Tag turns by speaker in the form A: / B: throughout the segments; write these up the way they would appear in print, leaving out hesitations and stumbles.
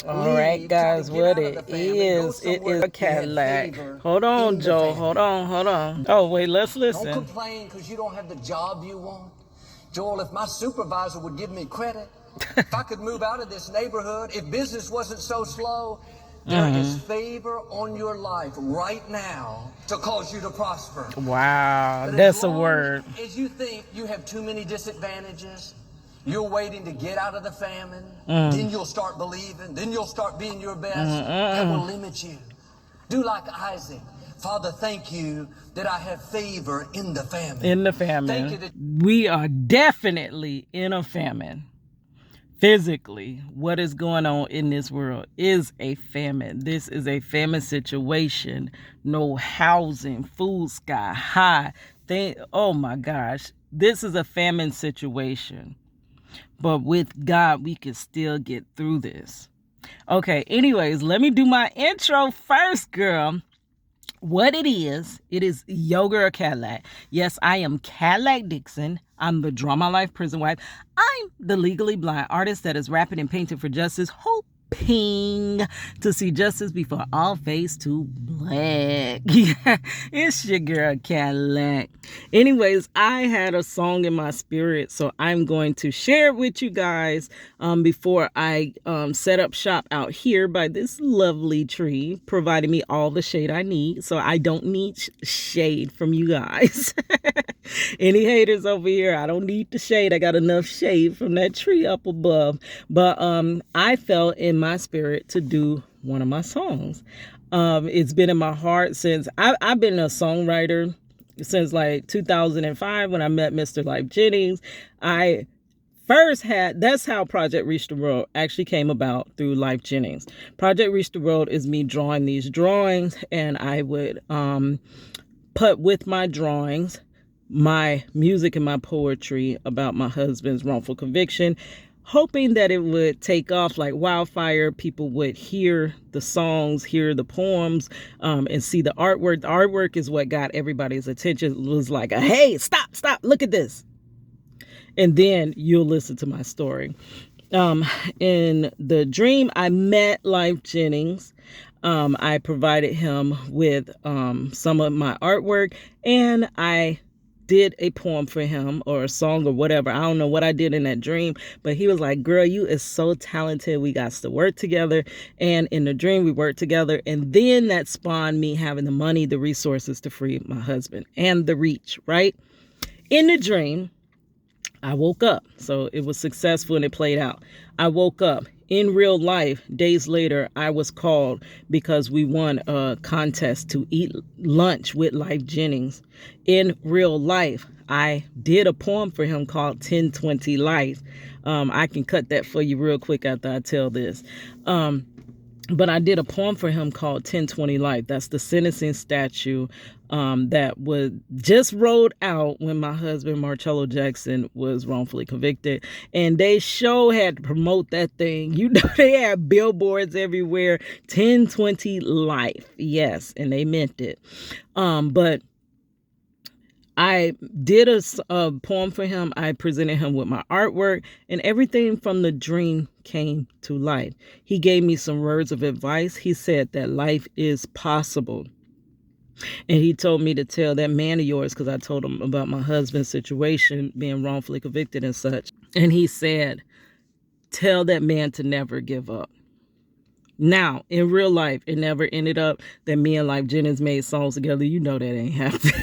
A: All right, guys, what it is a Cadillac. Hold on, Joe. Hold on. Oh, wait, let's listen.
B: Don't complain because you don't have the job you want. Joel, if my supervisor would give me credit, if I could move out of this neighborhood, if business wasn't so slow, there is favor on your life right now to cause you to prosper.
A: Wow, that's a word.
B: As you think you have too many disadvantages, you're waiting to get out of the famine, then you'll start believing, then you'll start being your best. That will limit you. Do like Isaac. Father, thank you that I have favor in the famine.
A: In the famine. We are definitely in a famine. Physically, what is going on in this world is a famine. This is a famine situation. No housing, food sky high. Oh my gosh, this is a famine situation. But with God, we can still get through this. Okay, anyways, let me do my intro first, girl. What it is Yo Girl Cadillac. Yes, I am Cadillac Dixon. I'm the Draw My Life prison wife. I'm the legally blind artist that is rapping and painting for justice, hoping to see justice before all fades to black. Yeah, it's your girl Cadillac. Anyways, I had a song in my spirit, so I'm going to share it with you guys before I set up shop out here by this lovely tree, providing me all the shade I need, so I don't need shade from you guys. Any haters over here, I don't need the shade. I got enough shade from that tree up above. But I felt in my spirit to do one of my songs. It's been in my heart since I've been a songwriter since like 2005 when I met Mr. Life Jennings. I first that's how Project Reach the World actually came about, through Life Jennings. Project Reach the World is me drawing these drawings, and I would put with my drawings my music and my poetry about my husband's wrongful conviction, hoping that it would take off like wildfire. People would hear the songs, hear the poems, and see the artwork. The artwork is what got everybody's attention. It was like, hey, stop, look at this. And then you'll listen to my story. In the dream, I met Life Jennings. I provided him with some of my artwork, and I did a poem for him, or a song, or whatever. I don't know what I did in that dream, but he was like, girl, you is so talented. We got to work together. And in the dream, we worked together. And then that spawned me having the money, the resources to free my husband, and the reach, right? In the dream, I woke up. So it was successful and it played out. I woke up. In real life, days later, I was called because we won a contest to eat lunch with Life Jennings. In real life, I did a poem for him called 1020 Life. I can cut that for you real quick after I tell this. But I did a poem for him called 1020 Life. That's the sentencing statute that was just rolled out when my husband, Marchello Jackson, was wrongfully convicted. And they had to promote that thing. You know, they had billboards everywhere. 1020 Life. Yes, and they meant it. But I did a poem for him. I presented him with my artwork, and everything from the dream came to life. He gave me some words of advice. He said that life is possible. And he told me to tell that man of yours, because I told him about my husband's situation, being wrongfully convicted and such. And he said, tell that man to never give up. Now, in real life, it never ended up that me and Life Jennings made songs together. You know that ain't happening.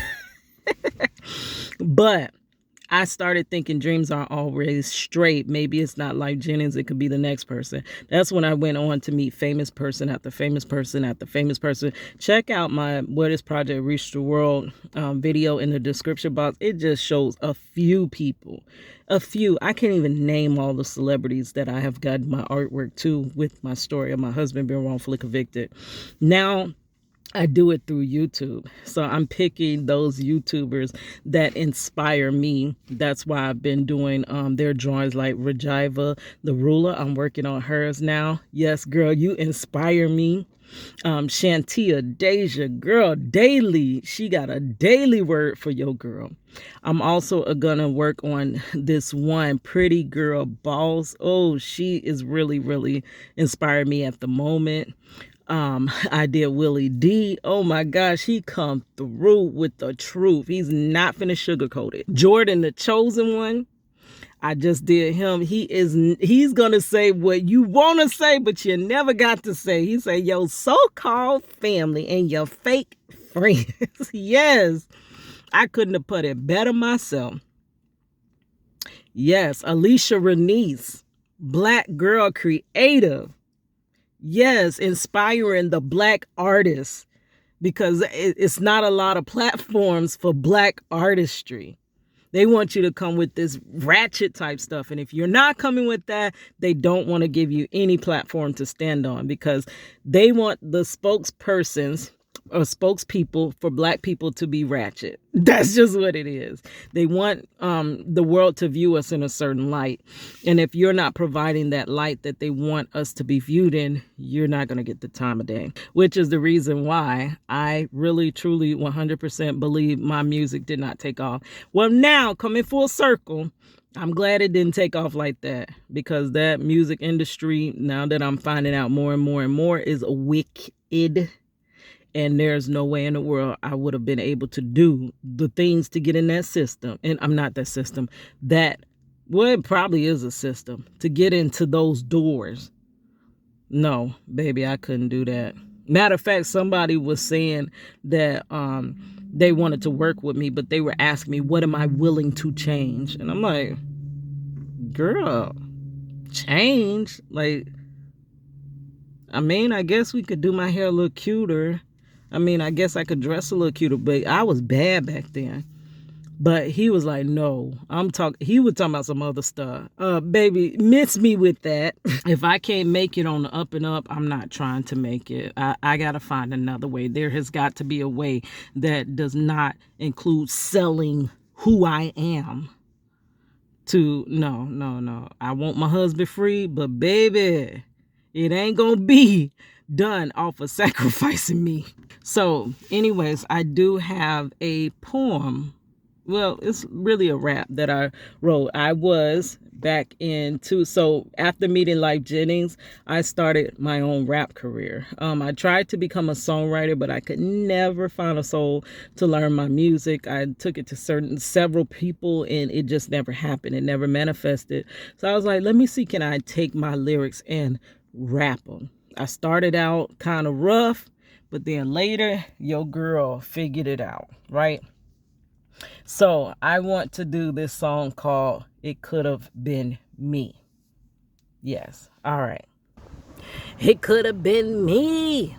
A: But I started thinking dreams aren't always straight. Maybe it's not Life Jennings. It could be the next person. That's when I went on to meet famous person after famous person after famous person. Check out my What is Project Reach the World video in the description box. It just shows a few people. A few. I can't even name all the celebrities that I have gotten my artwork to with my story of my husband being wrongfully convicted. Now, I do it through YouTube. So I'm picking those YouTubers that inspire me. That's why I've been doing their drawings, like Rajiva, the ruler. I'm working on hers now. Yes, girl, you inspire me. Shantia, Deja, girl, daily. She got a daily word for your girl. I'm also gonna work on this one pretty girl, Boss. Oh, she is really, really inspired me at the moment. I did Willie D. Oh my gosh, he come through with the truth. He's not finna sugarcoat it. Jordan, the chosen one. I just did him. He's gonna say what you wanna say, but you never got to say. He said, your so-called family and your fake friends. Yes. I couldn't have put it better myself. Yes, Alicia Renice, Black girl creative. Yes, inspiring the Black artists, because it's not a lot of platforms for Black artistry. They want you to come with this ratchet type stuff. And if you're not coming with that, they don't want to give you any platform to stand on, because they want the spokespersons or spokespeople for Black people to be ratchet. That's just what it is. They want the world to view us in a certain light. And if you're not providing that light that they want us to be viewed in, you're not going to get the time of day, which is the reason why I really, truly, 100% believe my music did not take off. Well, now coming full circle, I'm glad it didn't take off like that, because that music industry, now that I'm finding out more and more and more, is wicked. And there's no way in the world I would have been able to do the things to get in that system. And I'm not that system. Well, it probably is a system to get into those doors. No, baby, I couldn't do that. Matter of fact, somebody was saying that they wanted to work with me, but they were asking me, what am I willing to change? And I'm like, girl, change? Like, I mean, I guess we could do my hair a little cuter. I mean, I guess I could dress a little cuter, but I was bad back then. But he was like, no, he was talking about some other stuff. Baby, miss me with that. If I can't make it on the up and up, I'm not trying to make it. I got to find another way. There has got to be a way that does not include selling who I am. No. I want my husband free, but baby, it ain't gonna be done off of sacrificing me. So anyways, I do have a poem. Well, it's really a rap that I wrote. I was back so after meeting Life Jennings, I started my own rap career. I tried to become a songwriter, but I could never find a soul to learn my music. I took it to several people, and it just never happened. It never manifested. So I was like, let me see, can I take my lyrics and rap them? I started out kind of rough, but then later, your girl figured it out, right? So I want to do this song called It Could Have Been Me. Yes. All right. It could have been me.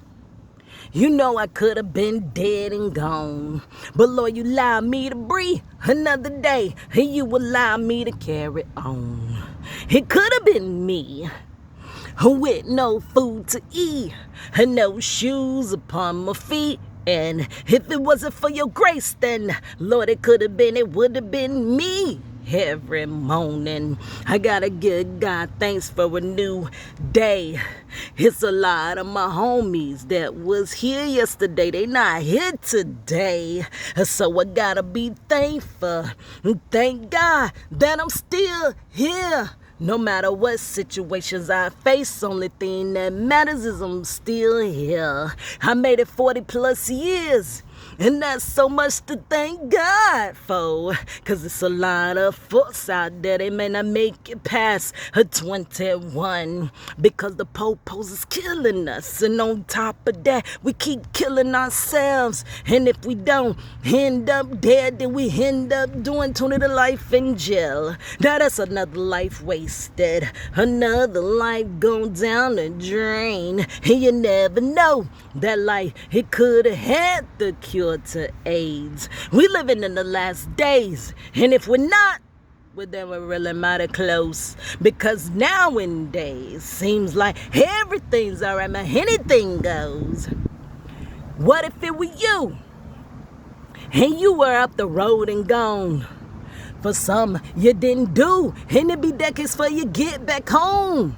A: You know I could have been dead and gone. But Lord, you allowed me to breathe another day. And you allowed me to carry on. It could have been me. With no food to eat and no shoes upon my feet. And if it wasn't for your grace, then Lord, it would have been me. Every morning I gotta give God thanks for a new day. It's a lot of my homies that was here yesterday, they not here today. So I gotta be thankful. Thank God that I'm still here. No matter what situations I face, only thing that matters is I'm still here. I made it 40 plus years, and that's so much to thank God for. Cause it's a lot of folks out there, they may not make it past a 21. Because the popos is killing us, and on top of that, we keep killing ourselves. And if we don't end up dead, then we end up doing 20 to life in jail. Now that's another life wasted, another life gone down the drain. And you never know, that life, it could have had the cure to AIDS. We living in the last days, and if we're not, well, then we're really mighty close. Because nowadays seems like everything's alright, man. Anything goes. What if it were you, and you were up the road and gone? For some you didn't do, and it be decades for you get back home.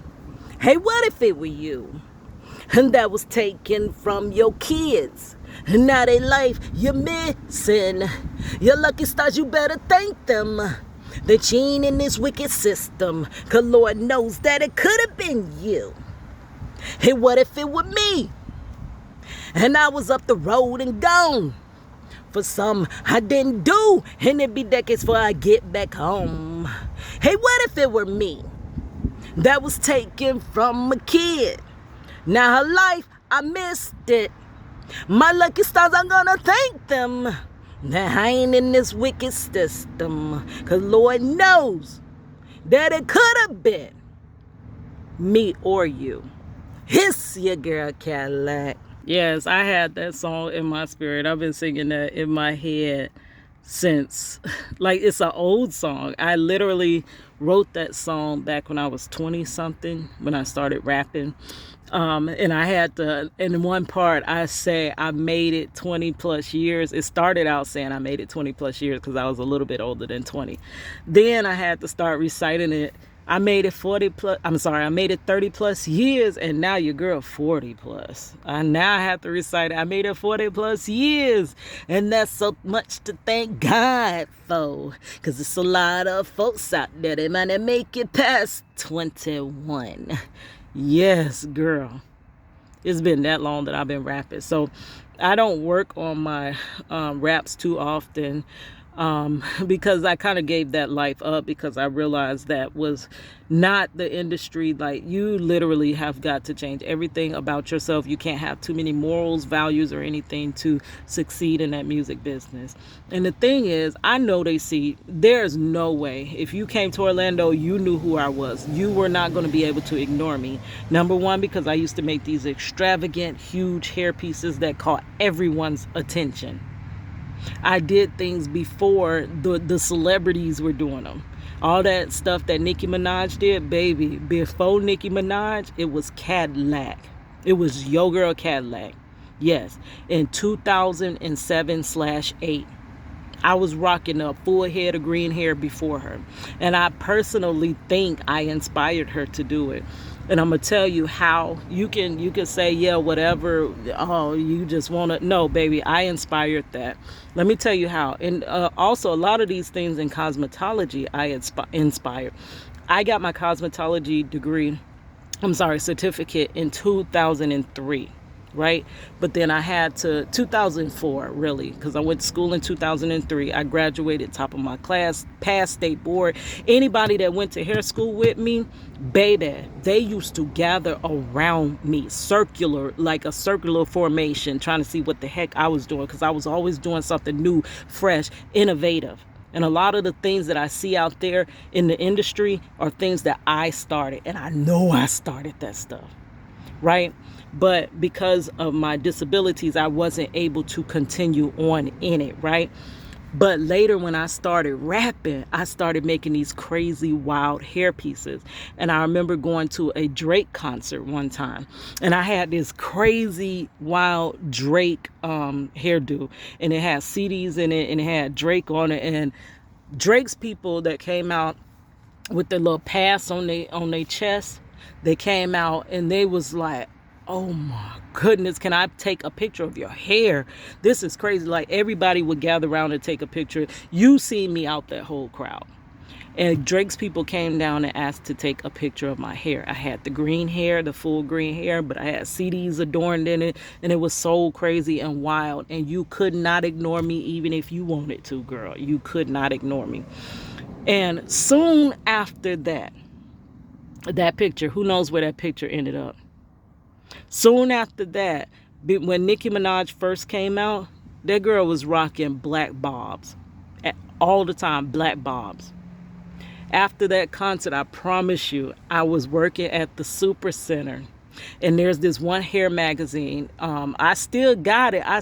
A: Hey, what if it were you, and that was taken from your kids. And now they life you're missing. Your lucky stars, you better thank them. The gene in this wicked system, 'cause Lord knows that it could have been you. Hey, what if it were me? And I was up the road and gone. For some I didn't do, and it be decades before I get back home. Hey, what if it were me that was taken from a kid? Now her life, I missed it. My lucky stars, I'm gonna thank them. Now I ain't in this wicked system, 'cause Lord knows that it could have been me or you. Hiss your girl Cadillac. Yes, I had that song in my spirit. I've been singing that in my head since, like, it's an old song. I literally wrote that song back when I was 20 something, when I started rapping. And I had to, in one part, I say I made it 20 plus years. It started out saying I made it 20 plus years because I was a little bit older than 20. Then I had to start reciting it. I made it 30 plus years, and now your girl 40 plus. Now I have to recite it. I made it 40 plus years, and that's so much to thank God for, because it's a lot of folks out there that might not make it past 21. Yes, girl. It's been that long that I've been rapping. So I don't work on my raps too often. Because I kind of gave that life up, because I realized that was not the industry. Like, you literally have got to change everything about yourself. You can't have too many morals, values, or anything to succeed in that music business. And the thing is, I know they see, there's no way. If you came to Orlando, you knew who I was. You were not going to be able to ignore me. Number one, because I used to make these extravagant, huge hair pieces that caught everyone's attention. I did things before the celebrities were doing them. All that stuff that Nicki Minaj did, baby, before Nicki Minaj, it was Cadillac. It was Yo Girl Cadillac. Yes, in 2007/8. I was rocking a full head of green hair before her. And I personally think I inspired her to do it. And I'm going to tell you how. You can say, yeah, whatever. Oh, you just want to. No, baby, I inspired that. Let me tell you how. And also, a lot of these things in cosmetology, I inspired. I got my cosmetology certificate in 2003. Right? But then I had to, 2004, really, because I went to school in 2003. I graduated top of my class, passed state board. Anybody that went to hair school with me, baby, they used to gather around me, like a circular formation, trying to see what the heck I was doing, because I was always doing something new, fresh, innovative. And a lot of the things that I see out there in the industry are things that I started, and I know I started that stuff. Right? But because of my disabilities, I wasn't able to continue on in it, right? But later, when I started rapping, I started making these crazy, wild hair pieces. And I remember going to a Drake concert one time, and I had this crazy, wild Drake hairdo, and it had CDs in it, and it had Drake on it. And Drake's people that came out with the little pass on their chest, they came out and they was like, oh my goodness, can I take a picture of your hair? This is crazy. Like, everybody would gather around and take a picture. You see me out that whole crowd. And Drake's people came down and asked to take a picture of my hair. I had the green hair, the full green hair, but I had CDs adorned in it, and it was so crazy and wild. And you could not ignore me, even if you wanted to, girl. You could not ignore me. And soon after that picture, who knows where that picture ended up? Soon after that, when Nicki Minaj first came out, that girl was rocking black bobs. All the time, black bobs. After that concert, I promise you, I was working at the Super Center. And there's this one hair magazine. I still got it. I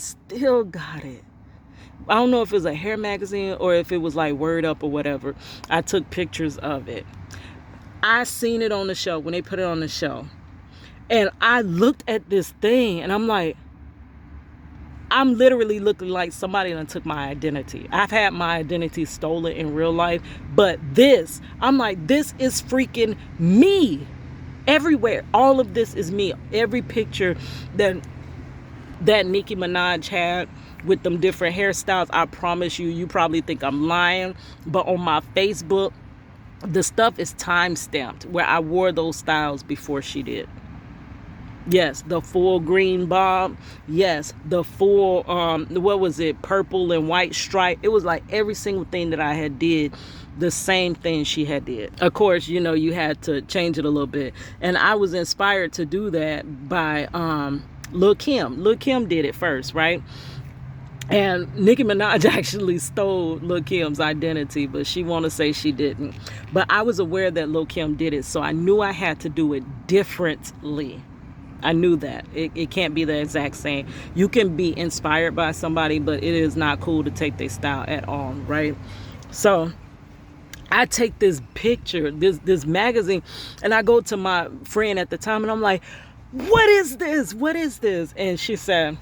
A: don't know if it was a hair magazine or if it was like Word Up or whatever. I took pictures of it. I seen it on the show when they put it on the show. And I looked at this thing and I'm like, I'm literally looking like somebody done took my identity. I've had my identity stolen in real life, but I'm like, this is freaking me. Everywhere. All of this is me. Every picture that Nicki Minaj had with them different hairstyles, I promise you, you probably think I'm lying, but on my Facebook, the stuff is time stamped where I wore those styles before she did. Yes, the full green bob. Yes, the full what was it, purple and white stripe. It was like every single thing that I had did, the same thing she had did. Of course, you know, you had to change it a little bit, and I was inspired to do that by Lil Kim. Lil Kim did it first, right? And Nicki Minaj actually stole Lil Kim's identity, but she want to say she didn't. But I was aware that Lil Kim did it, so I knew I had to do it differently. I knew that. It can't be the exact same. You can be inspired by somebody, but it is not cool to take their style at all, right? So I take this picture, this magazine, and I go to my friend at the time, and I'm like, what is this? What is this? And she said,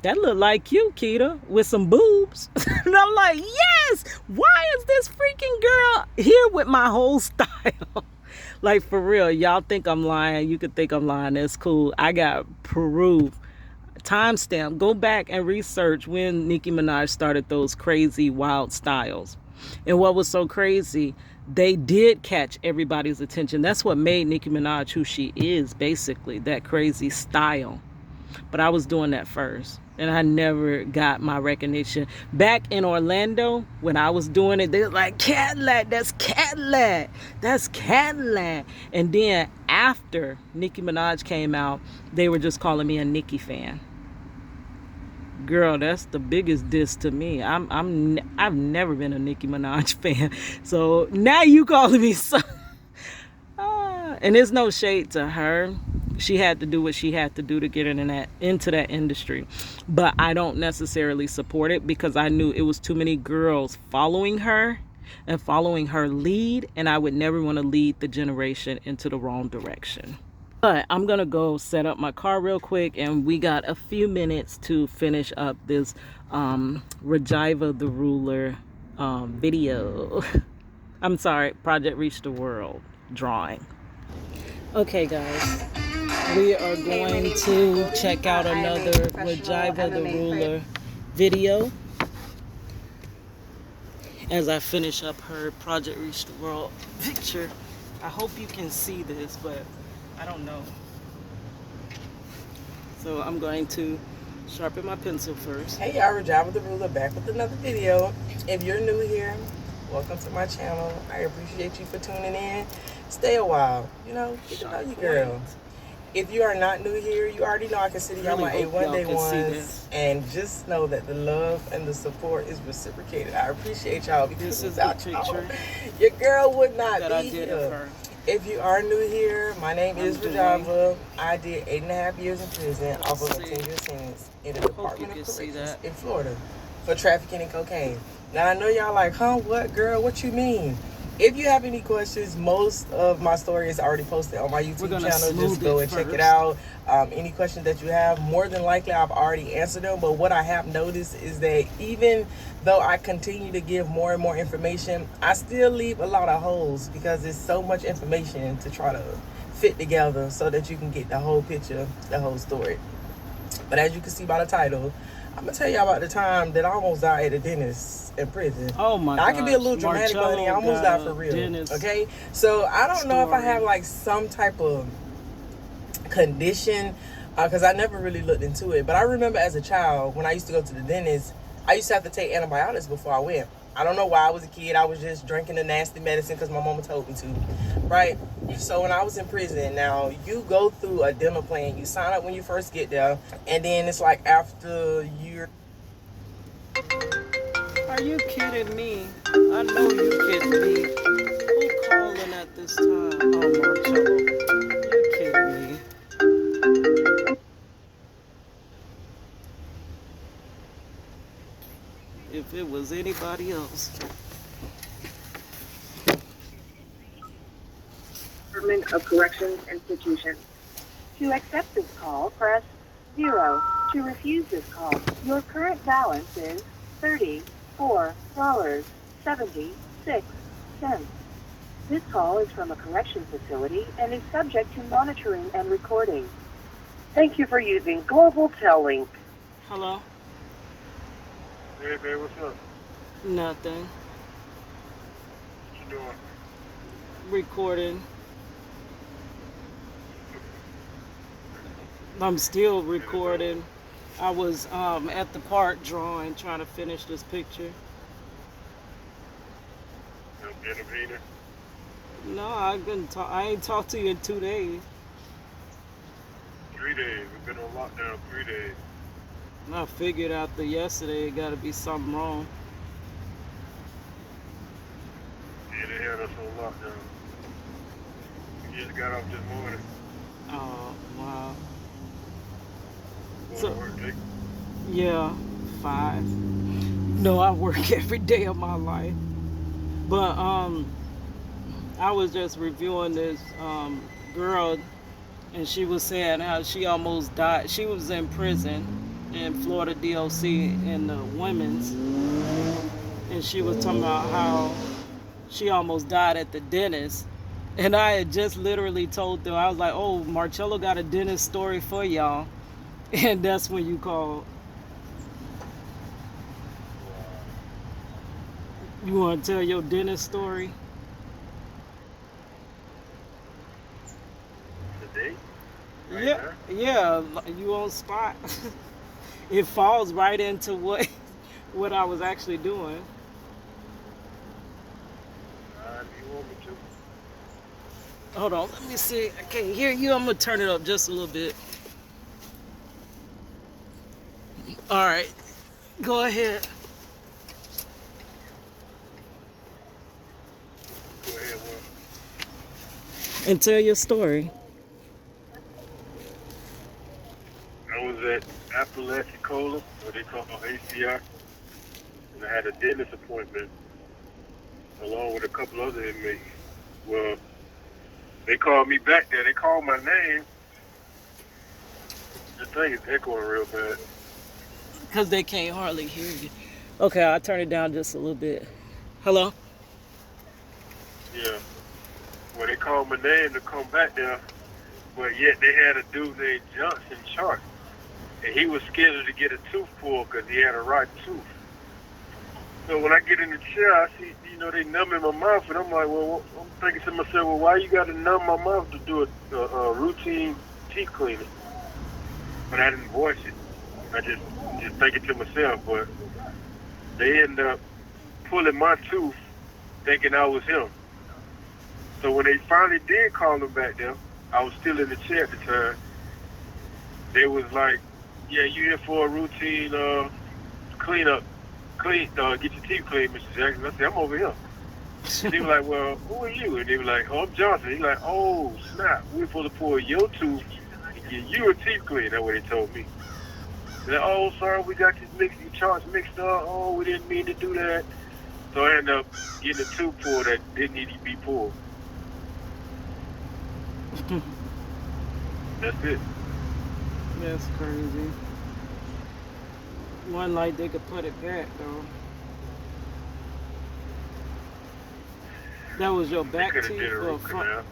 A: that look like you, Keita, with some boobs. And I'm like, yes! Why is this freaking girl here with my whole style? Like, for real, y'all think I'm lying. You could think I'm lying. That's cool. I got proof. Timestamp. Go back and research when Nicki Minaj started those crazy, wild styles. And what was so crazy, they did catch everybody's attention. That's what made Nicki Minaj who she is, basically, that crazy style. But I was doing that first, and I never got my recognition. Back in Orlando, when I was doing it, they were like, Cadillac, that's Cadillac, that's Cadillac. And then after Nicki Minaj came out, they were just calling me a Nicki fan. Girl, that's the biggest diss to me. I've never been a Nicki Minaj fan. So now you calling me so. And there's no shade to her. She had to do what she had to do to get into that industry. But I don't necessarily support it because I knew it was too many girls following her and following her lead, and I would never want to lead the generation into the wrong direction. But I'm going to go set up my car real quick, and we got a few minutes to finish up this Rejiva the Ruler video. I'm sorry, Project Reach the World drawing. Okay, guys, we are going to check out another Rejiva the Ruler video as I finish up her Project Reach the World picture. I hope you can see this, but I don't know. So I'm going to sharpen my pencil first.
C: Hey y'all, Rejiva the Ruler back with another video. If you're new here, welcome to my channel. I appreciate you for tuning in. Stay a while, you know, get to know you, girl. If you are not new here, you already know I consider y'all my A1 Day ones. And just know that the love and the support is reciprocated. I appreciate y'all because without y'all, your girl would not be here. If you are new here, my name is Rejiva. I did 8.5 years in prison off of a 10-year sentence in the Department of Corrections in Florida for trafficking in cocaine. Now I know y'all like, huh, what, girl, what you mean? If you have any questions, most of my story is already posted on my YouTube channel. Just go and check it out. Any questions that you have, more than likely I've already answered them. But what I have noticed is that even though I continue to give more and more information, I still leave a lot of holes because there's so much information to try to fit together so that you can get the whole picture, the whole story. But as you can see by the title, I'm going to tell y'all about the time that I almost died at a dentist in prison.
A: Oh my god.
C: I can be a little dramatic, but I almost died for real. Okay? So I don't know if I have like some type of condition because I never really looked into it. But I remember as a child, when I used to go to the dentist, I used to have to take antibiotics before I went. I don't know why I was a kid. I was just drinking the nasty medicine because my mama told me to, right? So when I was in prison, now you go through a dental plan. You sign up when you first get there, and then it's like after you're...
A: Are you kidding me? I know you kidding me. Who calling at this time? Oh, Marchello. You kidding me? If it was anybody else.
D: Department of Corrections Institution. To accept this call, press 0. To refuse this call, your current balance is $34.76. This call is from a correction facility and is subject to monitoring and recording. Thank you for using Global Tellink.
A: Hello?
E: Hey, babe, what's up?
A: Nothing.
E: What you doing?
A: Recording. I'm still recording. I was at the park drawing, trying to finish this picture.
E: Intervening?
A: No, I ain't talked to you in 2 days.
E: 3 days. We've been on lockdown 3 days.
A: I figured after yesterday, it got to be something wrong.
E: Yeah, they had us on lockdown. We just got off this morning.
A: Oh, wow.
E: Going
A: So-
E: to work, Jake.
A: Yeah, 5. No, I work every day of my life. But I was just reviewing this girl, and she was saying how she almost died. She was in prison in Florida DOC in the women's, and she was talking about how she almost died at the dentist. And I had just literally told them, I was like, oh, Marchello got a dentist story for y'all. And that's when you called. You want to tell your dentist story?
E: Today? Right
A: Yeah,
E: now?
A: yeah, you on spot. It falls right into what I was actually doing.
E: You want me to?
A: Hold on, let me see. I can't hear you. I'm gonna turn it up just a little bit. All right, go ahead.
E: Go ahead, what?
A: And tell your story.
E: I was at Apalachicola, what they call ACI, and I had a dentist appointment along with a couple other inmates. Well, they called me back there. They called my name. The thing is echoing real bad.
A: Because they can't hardly hear you. Okay, I'll turn it down just a little bit. Hello?
E: Yeah. Well, they called my name to come back there, but yet they had a dude named Johnson Chart, and he was scheduled to get a tooth pulled because he had a rotten tooth. So when I get in the chair, I see, they numbing my mouth, and I'm like, well, I'm thinking to myself, well, why you got to numb my mouth to do a routine teeth cleaning? But I didn't voice it. I just thinking to myself, but they end up pulling my tooth thinking I was him. So when they finally did call him back there, I was still in the chair at the time. They was like, yeah, you here for a routine cleanup, get your teeth cleaned, Mr. Jackson. I said, I'm over here. And they were like, well, who are you? And they were like, oh, I'm Johnson. He's like, oh, snap. We're supposed to pull your tooth and get you a teeth clean. That's what they told me. They're like, oh, sorry, we got these charts mixed up. Oh, we didn't mean to do that. So I ended up getting a tooth pulled that didn't need to be pulled. That's it.
A: That's crazy. One like they could put it back though. That was your
E: They
A: back
E: could have
A: teeth
E: did a
A: or
E: root
A: front?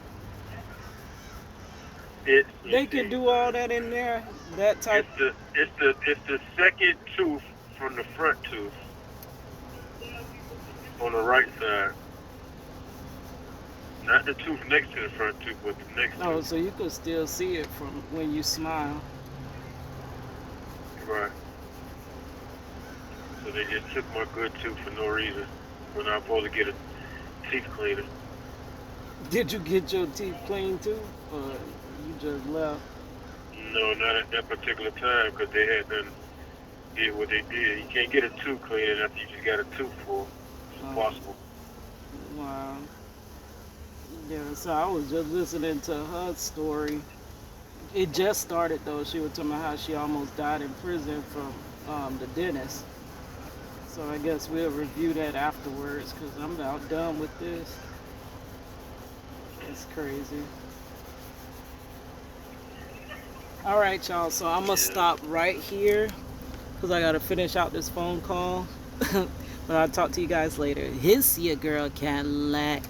E: canal.
A: They can do all that in there. That type.
E: It's the second tooth from the front tooth on the right side. Not the tooth next to the front tooth, but the next
A: Oh,
E: tooth.
A: so you could still see it from when you smile.
E: Right. So they just took my good tooth for no reason when I'm supposed to get a teeth cleaner.
A: Did you get your teeth cleaned too, or you just left?
E: No, not at that particular time because they had done did what they did. You can't get a tooth cleaner after you just got a tooth pulled. It's impossible.
A: Wow. Yeah, so I was just listening to her story. It just started though. She was talking about how she almost died in prison from the dentist. So I guess we'll review that afterwards because I'm about done with this. It's crazy. All right, y'all. So I'm going to stop right here because I got to finish out this phone call. But I'll talk to you guys later. It's your girl Cadillac.